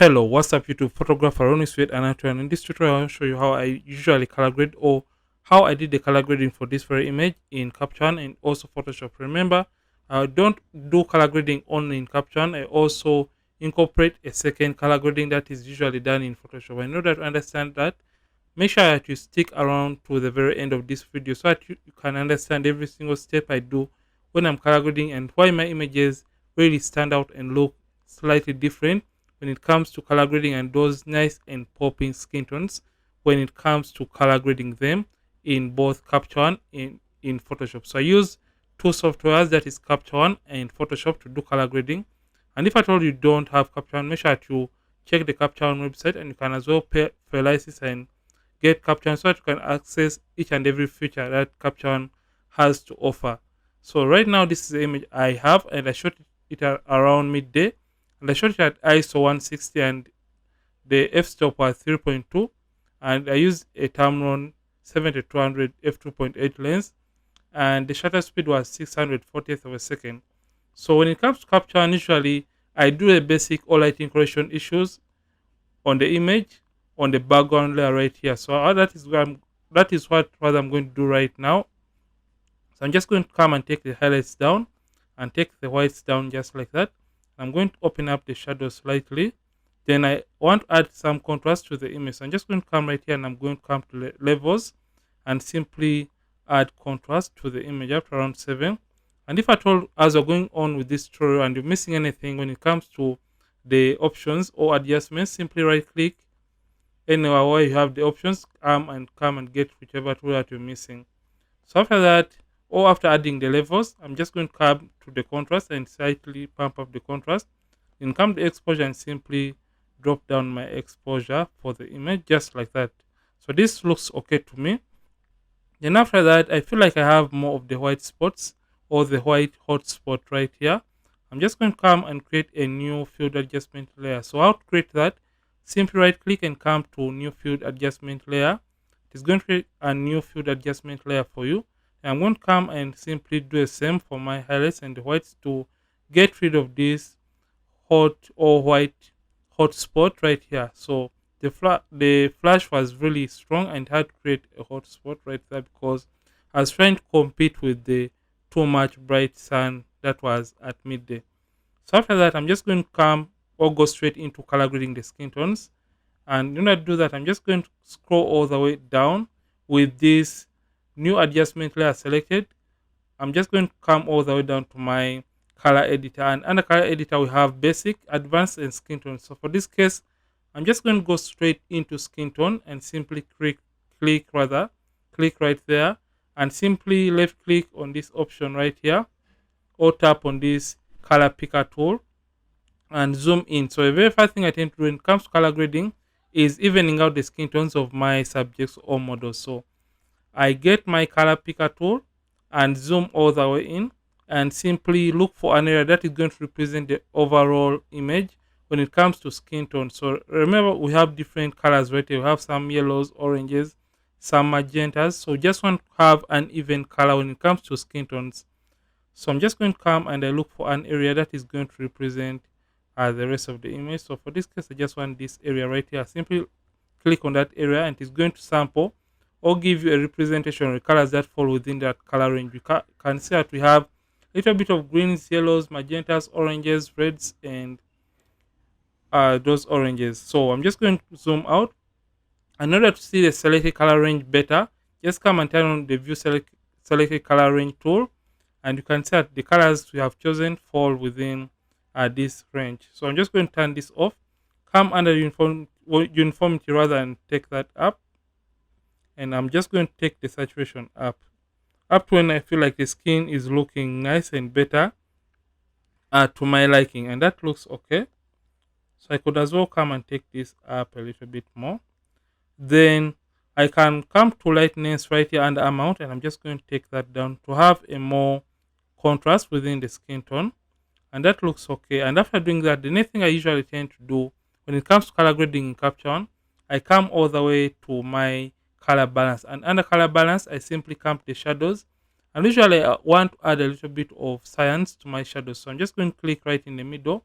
Hello, what's up YouTube? Photographer Ronnie Sweet and Antoine. In this tutorial I'll show you how I usually color grade or how I did the color grading for this very image in Capture and also Photoshop. Remember, I don't do color grading only in Capture. I also incorporate a second color grading that is usually done in Photoshop. In order to understand that, make sure that you stick around to the very end of this video so that you can understand every single step I do when I'm color grading and why my images really stand out and look slightly different when it comes to color grading and those nice and popping skin tones when it comes to color grading them in both Capture One and in Photoshop. So I use two softwares, that is Capture One and Photoshop, to do color grading. And if at all you don't have Capture One, make sure that you check the Capture One website, and you can as well pay for a license and get Capture One so that you can access each and every feature that Capture One has to offer. So right now this is the image I have, and I shot it at around midday, and I shot it at ISO 160 and the f-stop was 3.2, and I used a Tamron 7200 f2.8 lens, and the shutter speed was 640th of a second. So when it comes to Capture One, usually I do a basic all lighting correction issues on the image on the background layer right here. So that is what I'm going to do right now. So I'm just going to come and take the highlights down and take the whites down just like that. I'm going to open up the shadows slightly. Then I want to add some contrast to the image. So I'm just going to come right here and I'm going to come to levels and simply add contrast to the image up to around 7. And if at all, as we're going on with this tutorial and you're missing anything when it comes to the options or adjustments, simply right click anywhere where you have the options, come and get whichever tool that you're missing. So after that, or after adding the levels, I'm just going to come to the contrast and slightly pump up the contrast. Then come to exposure and simply drop down my exposure for the image just like that. So this looks okay to me. Then after that, I feel like I have more of the white spots or the white hot spot right here. I'm just going to come and create a new field adjustment layer. So how to create that? Simply right click and come to new field adjustment layer. It is going to create a new field adjustment layer for you. And I'm going to come and simply do the same for my highlights and the whites to get rid of this hot or white hot spot right here. So the flash was really strong and had to create a hot spot right there because I was trying to compete with the too much bright sun that was at midday. So after that, I'm just going to come or go straight into color grading the skin tones. And in order to do that, I'm just going to scroll all the way down with this new adjustment layer selected. I'm just going to come all the way down to my color editor, and under color editor we have basic, advanced, and skin tone. So for this case, I'm just going to go straight into skin tone and simply click right there and simply left click on this option right here or tap on this color picker tool and zoom in. So a very first thing I tend to do when it comes to color grading is evening out the skin tones of my subjects or models. So I get my color picker tool and zoom all the way in and simply look for an area that is going to represent the overall image when it comes to skin tone. So remember, we have different colors right here. We have some yellows, oranges, some magentas. So just want to have an even color when it comes to skin tones. So I'm just going to come and I look for an area that is going to represent the rest of the image. So for this case, I just want this area right here. Simply click on that area and it's going to sample or give you a representation of the colors that fall within that color range. You can see that we have a little bit of greens, yellows, magentas, oranges, reds, and those oranges. So I'm just going to zoom out. In order to see the selected color range better, just come and turn on the view selected color range tool, and you can see that the colors we have chosen fall within this range. So I'm just going to turn this off. Come under uniformity rather and take that up, and I'm just going to take the saturation up to when I feel like the skin is looking nice and better to my liking, and that looks okay. So I could as well come and take this up a little bit more. Then I can come to lightness right here under amount, and I'm just going to take that down to have a more contrast within the skin tone, and that looks okay. And after doing that, the next thing I usually tend to do when it comes to color grading in Capture One, I come all the way to my color balance, and under color balance I simply come to the shadows, and usually I want to add a little bit of science to my shadows. So I'm just going to click right in the middle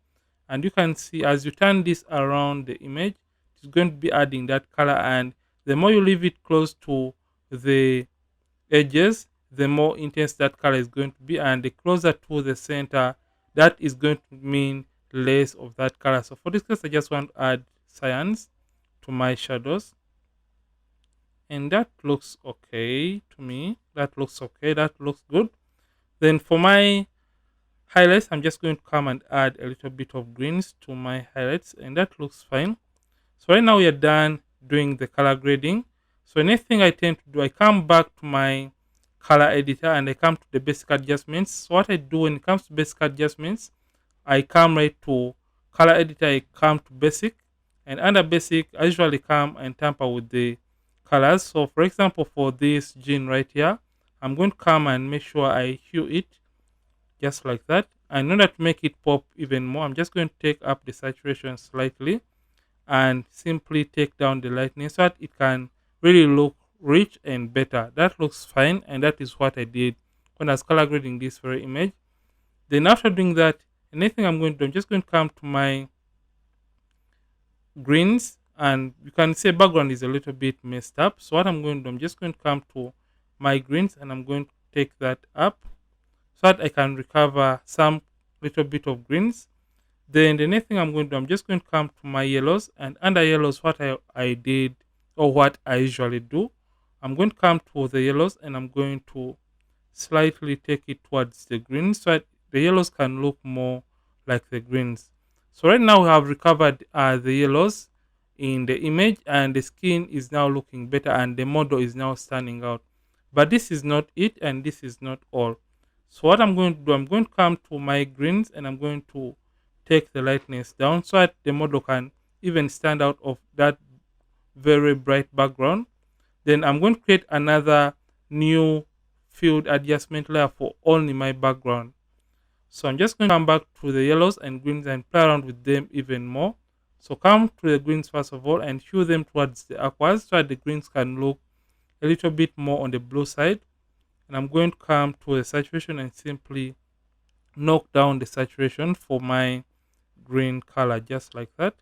And you can see as you turn this around the image, it's going to be adding that color. And the more you leave it close to the edges, the more intense that color is going to be. And the closer to the center, that is going to mean less of that color. So for this case, I just want to add cyans to my shadows. And that looks okay to me. That looks okay. That looks good. Then for my highlights, I'm just going to come and add a little bit of greens to my highlights, and that looks fine. So right now we are done doing the color grading. So anything I tend to do, I come back to my color editor and I come to the basic adjustments. So what I do when it comes to basic adjustments, I come right to color editor, I come to basic, and under basic, I usually come and tamper with the colors. So for example, for this gene right here, I'm going to come and make sure I hue it just like that. And in order to make it pop even more, I'm just going to take up the saturation slightly and simply take down the lightness so that it can really look rich and better. That looks fine, and that is what I did when I was color grading this very image. Then after doing that, anything I'm going to do, I'm just going to come to my greens, and you can see background is a little bit messed up. So what I'm going to do, I'm just going to come to my greens and I'm going to take that up so that I can recover some little bit of greens. Then the next thing I'm going to do, I'm just going to come to my yellows, and under yellows, what I did or what I usually do, I'm going to come to the yellows and I'm going to slightly take it towards the greens so that the yellows can look more like the greens. So right now we have recovered the yellows in the image, and the skin is now looking better and the model is now standing out. But this is not it, and this is not all. So what I'm going to do, I'm going to come to my greens and I'm going to take the lightness down so that the model can even stand out of that very bright background. Then I'm going to create another new field adjustment layer for only my background. So I'm just going to come back to the yellows and greens and play around with them even more. So come to the greens first of all and hue them towards the aquas so that the greens can look a little bit more on the blue side. And I'm going to come to the saturation and simply knock down the saturation for my green color just like that.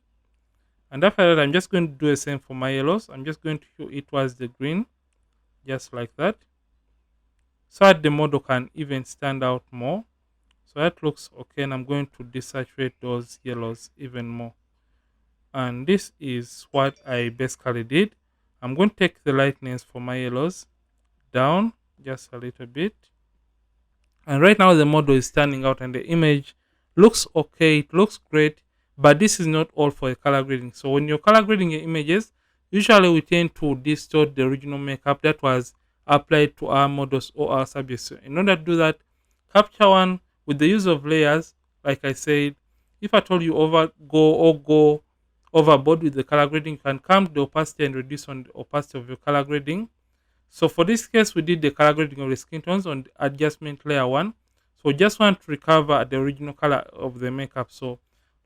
And after that, I'm just going to do the same for my yellows. I'm just going to hue it towards the green just like that so that the model can even stand out more. So that looks okay, and I'm going to desaturate those yellows even more. And this is what I basically did. I'm going to take the lightness for my yellows down just a little bit. And right now the model is standing out and the image looks okay, it looks great, but this is not all for a color grading. So when you're color grading your images, usually we tend to distort the original makeup that was applied to our models or our subjects. So in order to do that, Capture One with the use of layers, like I said, if at all you go overboard with the color grading, you can come to the opacity and reduce on the opacity of your color grading. So for this case, we did the color grading of the skin tones on the adjustment layer 1. So we just want to recover the original color of the makeup. So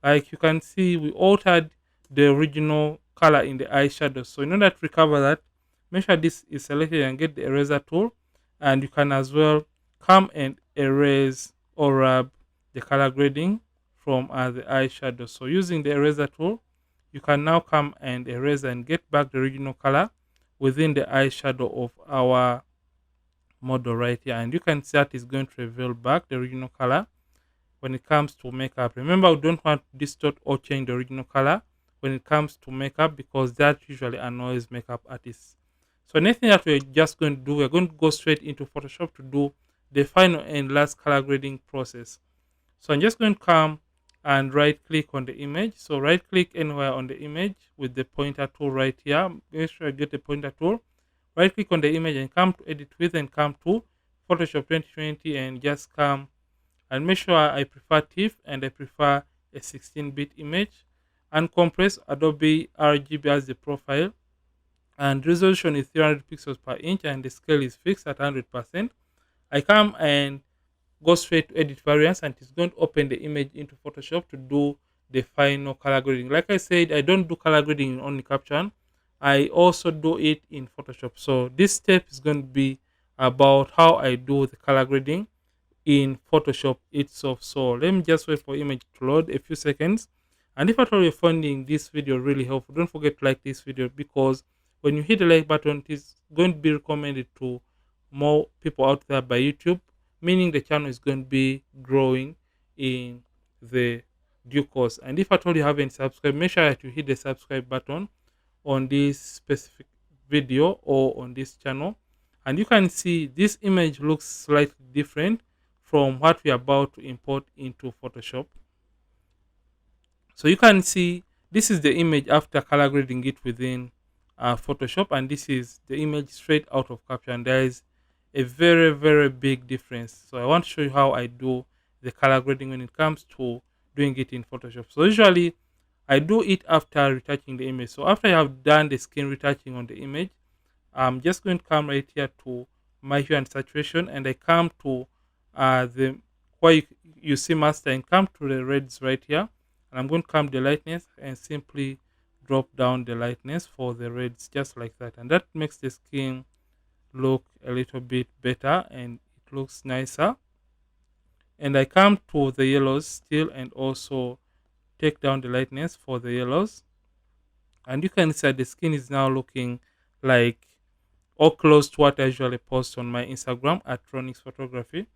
like you can see, we altered the original color in the eyeshadow. So in order to recover that, make sure this is selected and get the eraser tool. And you can as well come and erase or rub the color grading from the eyeshadow. So using the eraser tool, you can now come and erase and get back the original color within the eyeshadow of our model right here, and you can see that is going to reveal back the original color when it comes to makeup. Remember, we don't want to distort or change the original color when it comes to makeup because that usually annoys makeup artists. So anything that we're just going to do, we're going to go straight into Photoshop to do the final and last color grading process. So I'm just going to come and right click on the image. So right click anywhere on the image with the pointer tool right here. Make sure I get the pointer tool. Right click on the image and come to edit with and come to Photoshop 2020 and just come and make sure I prefer TIFF and I prefer a 16-bit image, and compress Adobe RGB as the profile, and resolution is 300 pixels per inch and the scale is fixed at 100%. I come and go straight to edit variants and it's going to open the image into Photoshop to do the final color grading. Like I said, I don't do color grading in only Caption. I also do it in Photoshop. So this step is going to be about how I do the color grading in Photoshop itself. So let me just wait for image to load a few seconds. And if at all you're finding this video really helpful, don't forget to like this video, because when you hit the like button, it is going to be recommended to more people out there by YouTube, meaning the channel is going to be growing in the due course. And if at all you haven't subscribed, make sure that you hit the subscribe button on this specific video or on this channel. And you can see this image looks slightly different from what we are about to import into Photoshop. So you can see this is the image after color grading it within Photoshop, and this is the image straight out of Capture. There is a very big difference. So I want to show you how I do the color grading when it comes to doing it in Photoshop. So usually I do it after retouching the image. So after I have done the skin retouching on the image, I'm just going to come right here to my hue and saturation, and I come to the where you see master, and come to the reds right here, and I'm going to come the lightness and simply drop down the lightness for the reds just like that, and that makes the skin look a little bit better and it looks nicer. And I come to the yellows still and also take down the lightness for the yellows, and you can see that the skin is now looking like or close to what I usually post on my Instagram at Ronix Photography.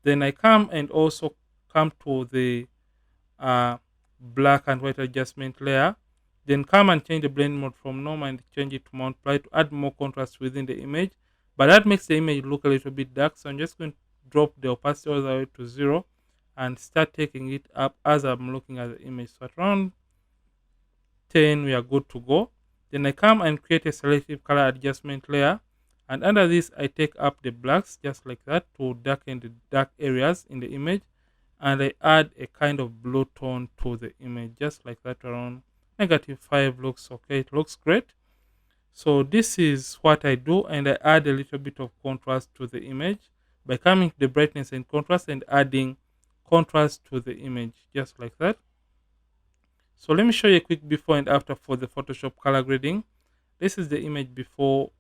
Then I come and also come to the uh, black and white adjustment layer. Then come and change the blend mode from normal and change it to multiply to add more contrast within the image. But that makes the image look a little bit dark. So I'm just going to drop the opacity all the way to 0 and start taking it up as I'm looking at the image. So at around 10, we are good to go. Then I come and create a selective color adjustment layer, and under this I take up the blacks just like that to darken the dark areas in the image, and I add a kind of blue tone to the image just like that. Around -5 looks okay, it looks great. So this is what I do, and I add a little bit of contrast to the image by coming to the brightness and contrast and adding contrast to the image just like that. So let me show you a quick before and after for the Photoshop color grading. This is the image before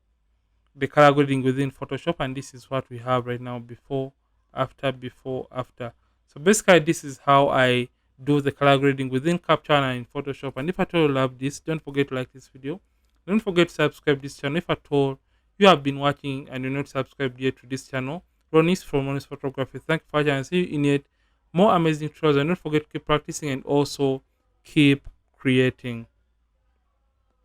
the color grading within Photoshop, and this is what we have right now: before, after. So basically this is how I do the color grading within Capture and in Photoshop. And if at all you love this, don't forget to like this video. Don't forget to subscribe this channel. If at all you have been watching and you're not subscribed yet to this channel, Ronnie from Ronnie's Photography. Thank you for watching, and see you in yet more amazing tutorials. And don't forget to keep practicing and also keep creating.